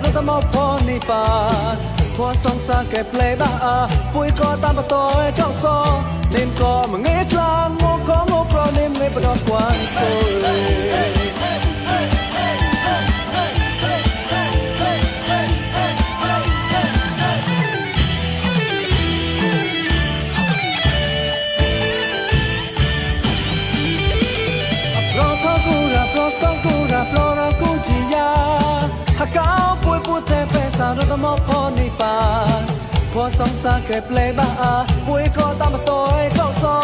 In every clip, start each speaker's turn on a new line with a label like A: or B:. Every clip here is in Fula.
A: รตมอพอนิปาพอสองสาแก่เพลย์บ้าปุยก็ตามประตอยเจ้าซอเล่นก็มึงเงกลางโมของโมเพราะเล่นไม่ประดอกกวนโอ้รถมอพอนิปาพอสองสาแก่เพลย์บ้าปุยก็ตามประตอยเข้าซอ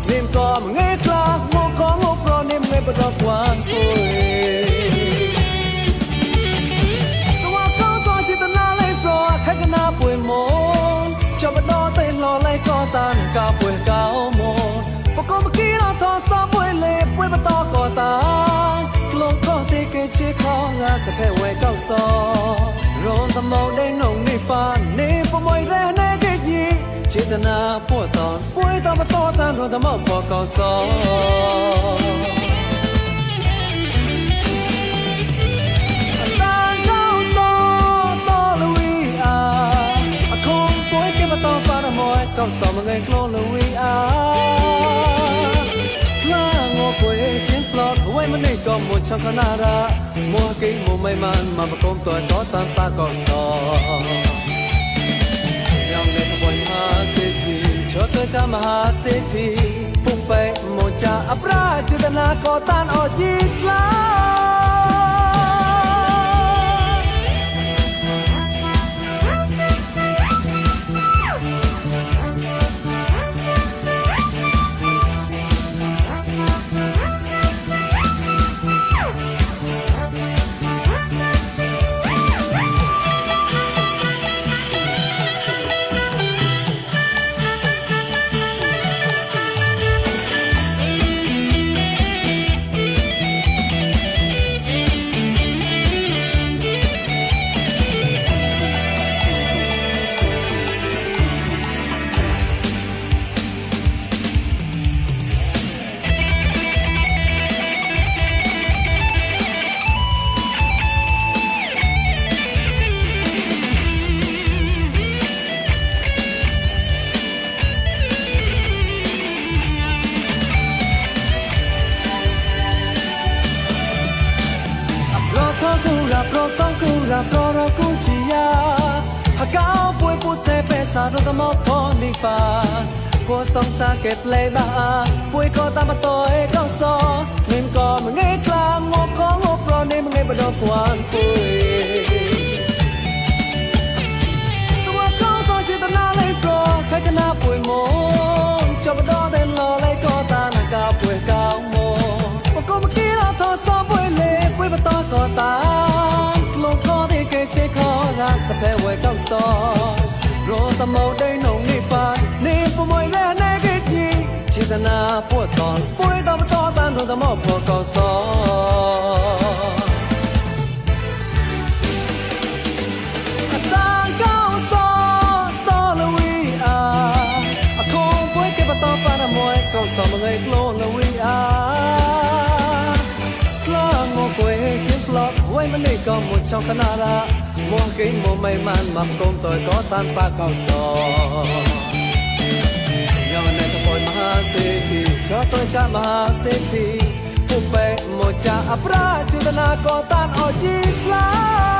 A: เล่นก็มึงเงกลางโมของโมเพราะเล่นไม่ประดอกกวนโอ้สว่าก็ซอจิตนาเลยโปรแค่กันนาปุยโมจะมาดอเต้นรอไล่ก็ตานกาปุยเก้าโมปกเมื่อกี้เราทอซอปุยเล่ปุยมาต่อก็ตากลงก็ตีเกชิของอาสะเพไว้เก้าซอรอนตะมองได้นงนิปานนี่ปมวยแร่แน่เกยีเจตนาปวดตอนป่วยตามมาต่อตานรอนตะมองพอก็ซอตานเก้าซอตอลวีอาคงป่วยเก็บมาต่อปานมวยเก้าซอมาเงยโกลลวีอาป่วยจินปลอดไว้มันนี่ก็หมดช่างขนาดมัวกิมัวไม่มันมาประกมตัวก็ตามตาก็สอยังในขบวนมหาเศรษฐีชดเชยกับมหาเศรษฐีพุ่งไปหมดจะอัปราจิตนาก็ต้านอดยีกลาโปรเรากูจิยาหากเอาป่วยปุเทเปสารถมอพอนิปาพวสองสาเก็บเลยบ้าป่วยก็ตามมาต่อยเข้าซอนิมก็มึงเงกลางงบของงบโปรนี่มึงเงบดอกกวนปุยสว่าเข้าซอจิตนาเลยโปรใครกันนาป่วยโมจะมาดอเดินรอเลยก็ตานากาป่วยเก้าโมปกเมื่อกี้เราทอซอป่วยเล่ป่วยมาต่อก็ตาลงก็ที่เกชิขอรักสะเพไว้เก้าซอรอตะเมาได้นงนิปานนี่ปมวยแร่แน่เกยีจิตนาปวดตอนป่วยตามต่อตานรอตะเมาพอเก้าซอตานเก้าซอตอลวีอาคงป่วยเก็บต่อปานมวยเก้าซอมาเงยโกลลวีอาป่วยจินปลอดไว้มันนี่ก็หมดช่องขนาดมัวกิมัวไม่มันมาประกมตัวก็ตามปากเก้าซอยาวในขบวนมหาเศรษฐีชอบตัวกับมหาเศรษฐีผู้ไปหมดจะอัปราจิตนาก็ต้านอดยีกลา